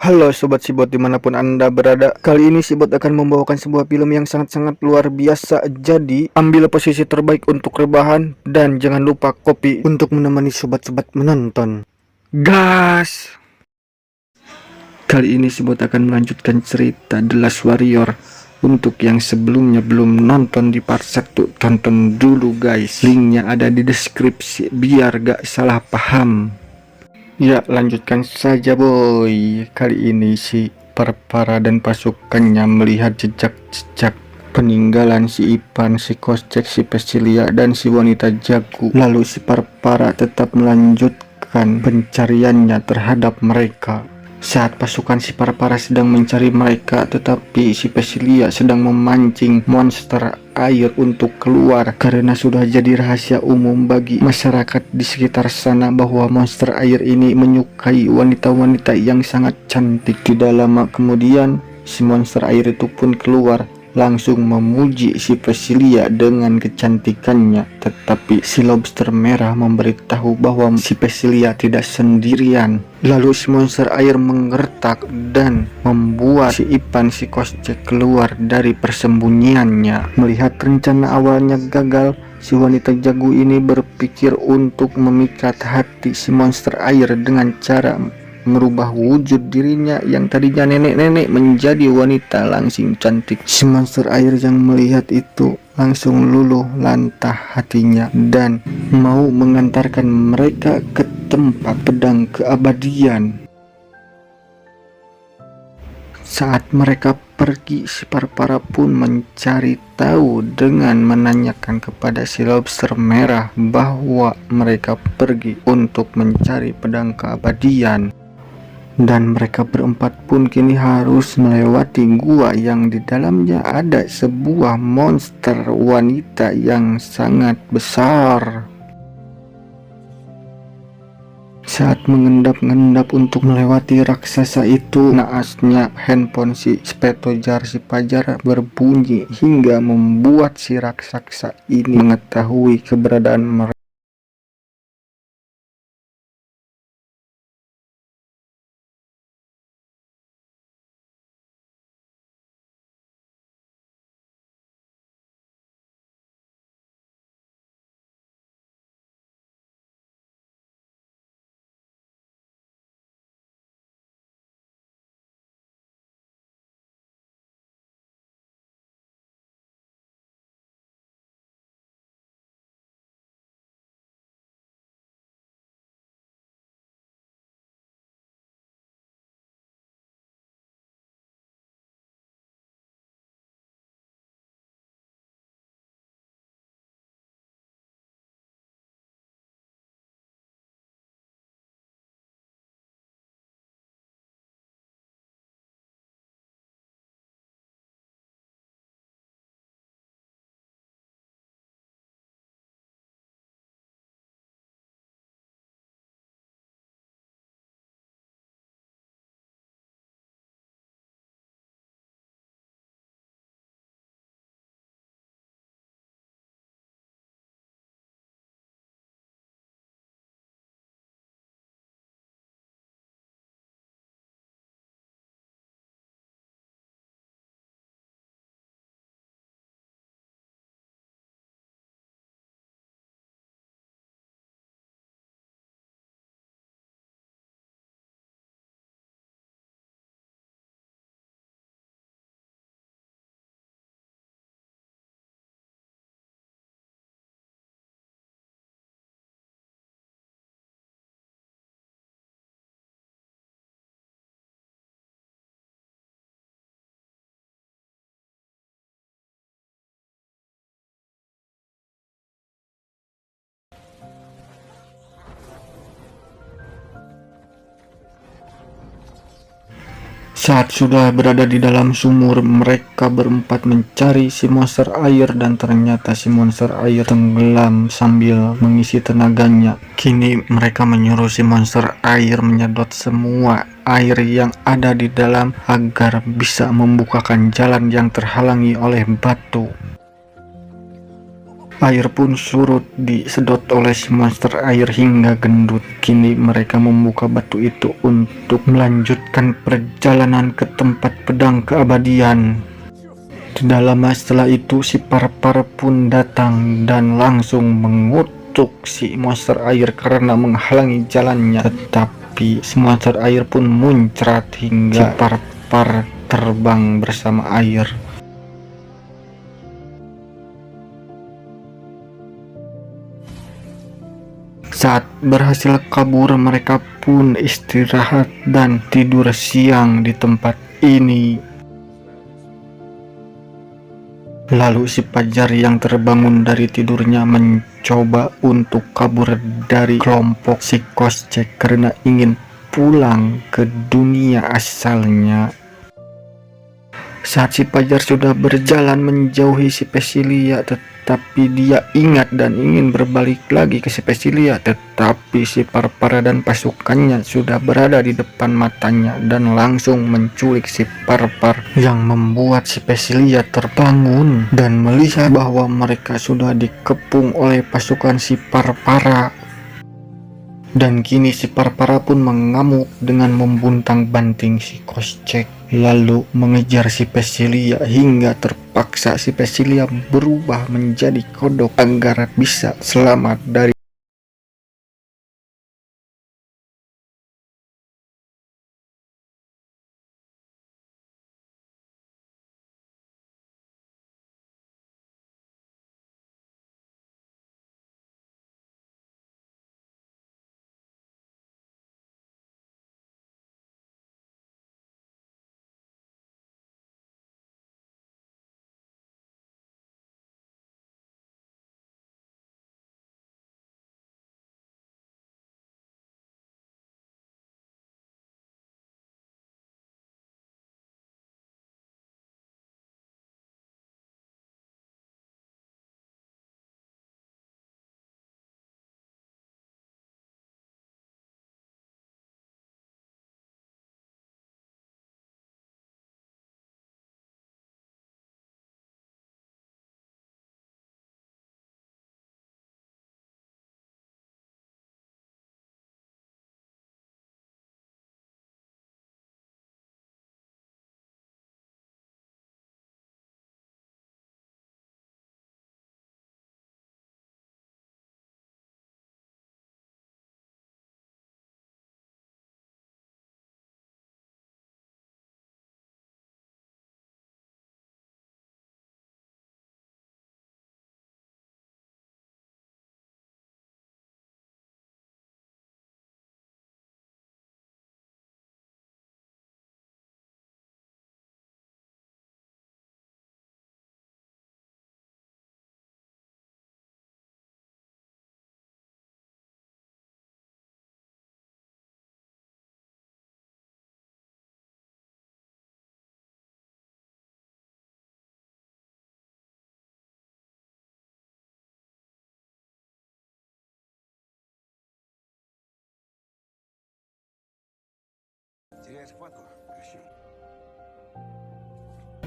Halo Sobat Sibot dimanapun Anda berada. Kali ini Sibot akan membawakan sebuah film yang sangat-sangat luar biasa. Jadi ambil posisi terbaik untuk rebahan dan jangan lupa kopi untuk menemani sobat-sobat menonton. Gas! Kali ini Sibot akan melanjutkan cerita The Last Warrior. Untuk yang sebelumnya belum nonton di part 1, tonton dulu guys. Linknya ada di deskripsi biar gak salah paham. Ya, lanjutkan saja boy. Kali ini si Parpara dan pasukannya melihat jejak-jejak peninggalan si Ipan, si Koscek, si Pesilia, dan si wanita jago. Lalu si Parpara tetap melanjutkan pencariannya terhadap mereka. Saat pasukan si Parpara sedang mencari mereka, tetapi si Pesilia sedang memancing monster air untuk keluar karena sudah jadi rahasia umum bagi masyarakat di sekitar sana bahwa monster air ini menyukai wanita-wanita yang sangat cantik. Tidak lama kemudian si monster air itu pun keluar, langsung memuji si Pesilia dengan kecantikannya. Tetapi si lobster merah memberitahu bahwa si Pesilia tidak sendirian. Lalu si monster air menggertak dan membuat si Ipan si Koscek keluar dari persembunyiannya. Melihat rencana awalnya gagal, si wanita jago ini berpikir untuk memikat hati si monster air dengan cara merubah wujud dirinya yang tadinya nenek-nenek menjadi wanita langsing cantik. Si monster air yang melihat itu langsung luluh lantah hatinya dan mau mengantarkan mereka ke tempat pedang keabadian. Saat mereka pergi, si Parpara pun mencari tahu dengan menanyakan kepada si lobster merah bahwa mereka pergi untuk mencari pedang keabadian. Dan mereka berempat pun kini harus melewati gua yang di dalamnya ada sebuah monster wanita yang sangat besar. Saat mengendap-endap untuk melewati raksasa itu, naasnya handphone si Spetojar si Pajar berbunyi hingga membuat si raksasa ini mengetahui keberadaan mereka. Saat sudah berada di dalam sumur, mereka berempat mencari si monster air dan ternyata si monster air tenggelam sambil mengisi tenaganya. Kini mereka menyuruh si monster air menyedot semua air yang ada di dalam agar bisa membukakan jalan yang terhalangi oleh batu. Air pun surut disedot oleh si monster air hingga gendut. Kini mereka membuka batu itu untuk melanjutkan perjalanan ke tempat pedang keabadian. Tidak lama setelah itu si Parpar pun datang dan langsung mengutuk si monster air karena menghalangi jalannya. Tetapi si monster air pun muncrat hingga si Parpar terbang bersama air. Saat berhasil kabur, mereka pun istirahat dan tidur siang di tempat ini. Lalu si Fajar yang terbangun dari tidurnya mencoba untuk kabur dari kelompok si Koscek karena ingin pulang ke dunia asalnya. Saat si Fajar sudah berjalan menjauhi si Pesilia, tetapi dia ingat dan ingin berbalik lagi ke si Pesilia, tetapi si Parpar dan pasukannya sudah berada di depan matanya dan langsung menculik si Parpar, yang membuat si Pesilia terbangun dan melihat bahwa mereka sudah dikepung oleh pasukan si Parpara. Dan kini si Parpara pun mengamuk dengan membuntang banting si Koscek, lalu mengejar si Pesilia hingga terpaksa si Pesilia berubah menjadi kodok agar bisa selamat dari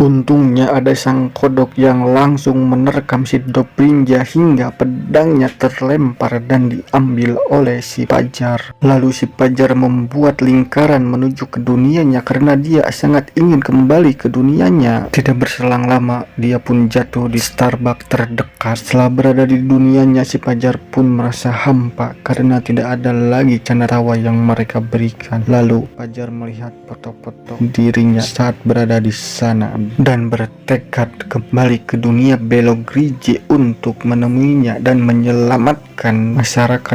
Untungnya ada sang kodok yang langsung menerkam si Dobrinja hingga pedangnya terlempar dan diambil oleh si Fajar. Lalu si Fajar membuat lingkaran menuju ke dunianya karena dia sangat ingin kembali ke dunianya. Tidak berselang lama dia pun jatuh di Starbucks terdekat. Setelah berada di dunianya, si Fajar pun merasa hampa karena tidak ada lagi canda tawa yang mereka berikan. Lalu Fajar melihat foto-foto dirinya saat berada di sana dan bertekad kembali ke dunia Belogrije untuk menemuinya dan menyelamatkan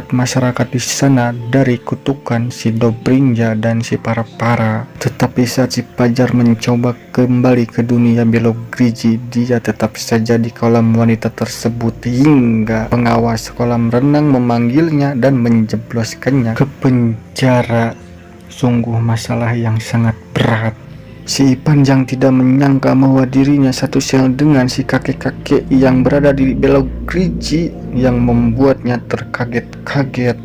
masyarakat di sana dari kutukan si Dobrinja dan si Parpara. Tetapi saat si Fajar mencoba kembali ke dunia Belogrije, dia tetap saja di kolam wanita tersebut hingga pengawas kolam renang memanggilnya dan menjebloskannya ke penjara. Sungguh masalah yang sangat berat. Si Panjang tidak menyangka bahwa dirinya satu sel dengan si kakek-kakek yang berada di Belogrije, yang membuatnya terkaget-kaget.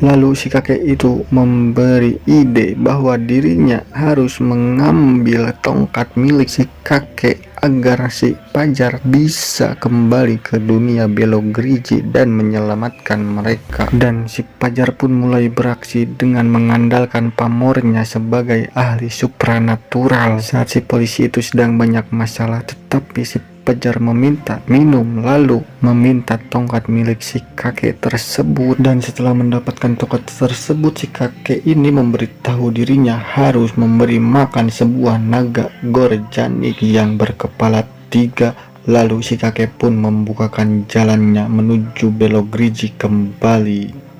Lalu si kakek itu memberi ide bahwa dirinya harus mengambil tongkat milik si kakek agar si Fajar bisa kembali ke dunia Belogrizi dan menyelamatkan mereka. Dan si Fajar pun mulai beraksi dengan mengandalkan pamornya sebagai ahli supranatural. Saat si polisi itu sedang banyak masalah, tetapi si Fajar meminta minum lalu meminta tongkat milik si kakek tersebut. Dan setelah mendapatkan tongkat tersebut, si kakek ini memberitahu dirinya harus memberi makan sebuah naga Gorjanik yang berkepala 3. Lalu si kakek pun membukakan jalannya menuju Belogrizi kembali.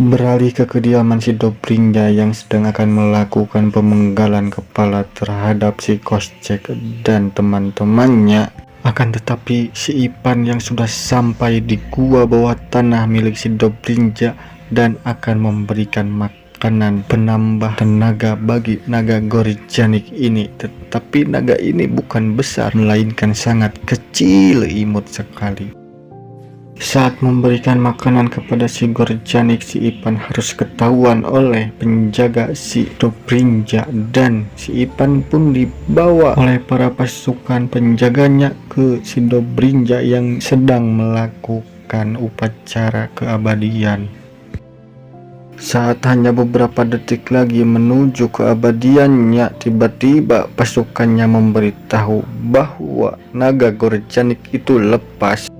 Beralih ke kediaman si Dobrinja yang sedang akan melakukan pemenggalan kepala terhadap si Koscek dan teman-temannya. Akan tetapi si Ipan yang sudah sampai di gua bawah tanah milik si Dobrinja dan akan memberikan makanan penambah tenaga bagi naga Gorjanik ini. Tetapi naga ini bukan besar, melainkan sangat kecil, imut sekali. Saat memberikan makanan kepada si Gorjanik, si Ipan harus ketahuan oleh penjaga si Dobrinja, dan si Ipan pun dibawa oleh para pasukan penjaganya ke si Dobrinja yang sedang melakukan upacara keabadian. Saat hanya beberapa detik lagi menuju keabadiannya, tiba-tiba pasukannya memberitahu bahwa naga Gorjanik itu lepas.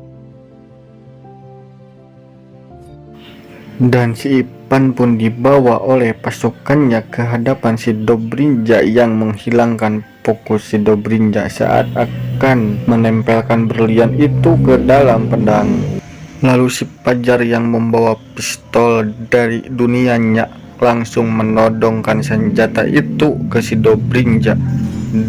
Dan si Ipan pun dibawa oleh pasukannya ke hadapan si Dobrinja yang menghilangkan fokus si Dobrinja saat akan menempelkan berlian itu ke dalam pedang. Lalu si Fajar yang membawa pistol dari dunianya langsung menodongkan senjata itu ke si Dobrinja,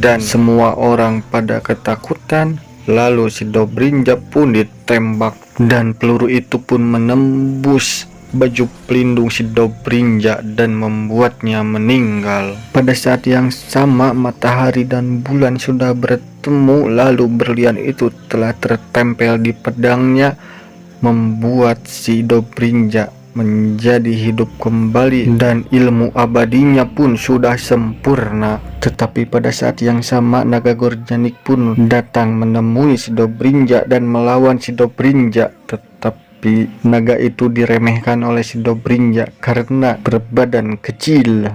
dan semua orang pada ketakutan. Lalu si Dobrinja pun ditembak dan peluru itu pun menembus baju pelindung si Dobrinja dan membuatnya meninggal. Pada saat yang sama matahari dan bulan sudah bertemu, lalu berlian itu telah tertempel di pedangnya, membuat si Dobrinja menjadi hidup kembali dan ilmu abadinya pun sudah sempurna. Tetapi pada saat yang sama naga Gorjanik pun datang menemui si Dobrinja dan melawan si Dobrinja. Tapi naga itu diremehkan oleh si Dobrinja karena berbadan kecil.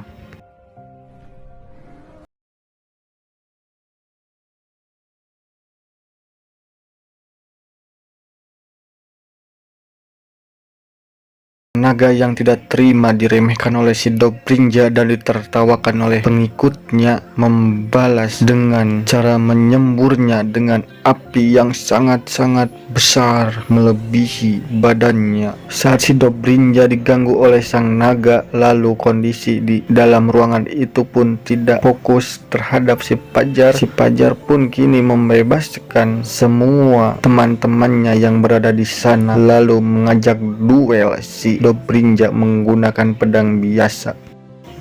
Naga yang tidak terima diremehkan oleh si Dobrinja dan ditertawakan oleh pengikutnya membalas dengan cara menyemburnya dengan api yang sangat-sangat besar melebihi badannya. Saat si Dobrinja diganggu oleh sang naga, lalu kondisi di dalam ruangan itu pun tidak fokus terhadap si Fajar. Si Fajar pun kini membebaskan semua teman-temannya yang berada di sana, lalu mengajak duel si Dobrinja menggunakan pedang biasa.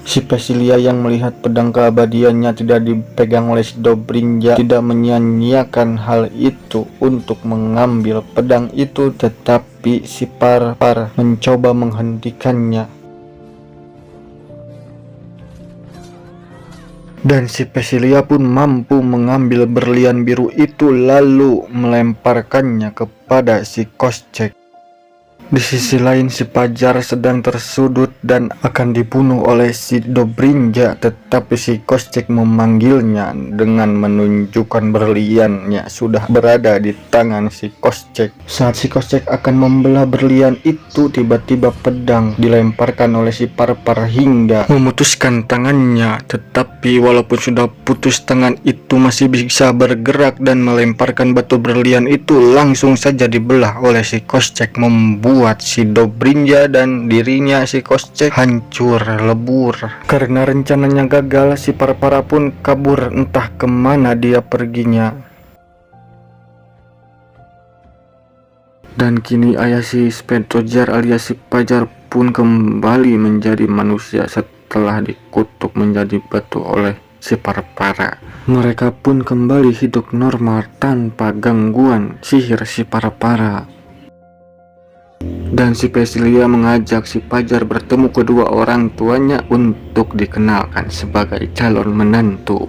Si Pesilia yang melihat pedang keabadiannya tidak dipegang oleh si Dobrinja tidak menyia-nyiakan hal itu untuk mengambil pedang itu, tetapi si Parpar mencoba menghentikannya. Dan si Pesilia pun mampu mengambil berlian biru itu lalu melemparkannya kepada si Koscek. Di sisi lain si Fajar sedang tersudut dan akan dibunuh oleh si Dobrinja, tetapi si Koscek memanggilnya dengan menunjukkan berliannya sudah berada di tangan si Koscek. Saat si Koscek akan membelah berlian itu, tiba-tiba pedang dilemparkan oleh si Parpar hingga memutuskan tangannya. Tetapi walaupun sudah putus, tangan itu masih bisa bergerak dan melemparkan batu berlian itu langsung saja dibelah oleh si Koscek, membuat si Dobrinja dan dirinya si Koscek hancur lebur. Karena rencananya gagal, si Parpara pun kabur entah kemana dia perginya. Dan kini ayah si Spentojar alias si Fajar pun kembali menjadi manusia setelah dikutuk menjadi batu oleh si Parpara. Mereka pun kembali hidup normal tanpa gangguan sihir si Parpara. Dan si Vesilia mengajak si Fajar bertemu kedua orang tuanya untuk dikenalkan sebagai calon menantu.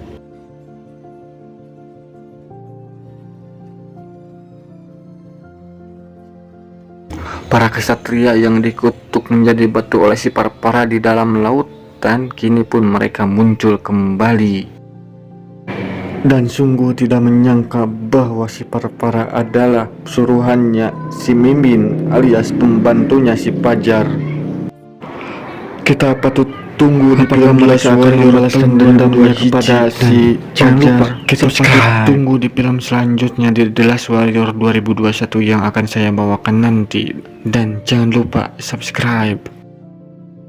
Para kesatria yang dikutuk menjadi batu oleh si Parpara di dalam lautan, kini pun mereka muncul kembali. Dan sungguh tidak menyangka bahwa si Parpara adalah suruhannya si Mimin alias pembantunya si Fajar. Kita patut tunggu di film mereka akan membalaskan dendamnya kepada si Fajar. Kita patut tunggu di film selanjutnya di The Last Warrior 2021 yang akan saya bawakan nanti. Dan jangan lupa subscribe.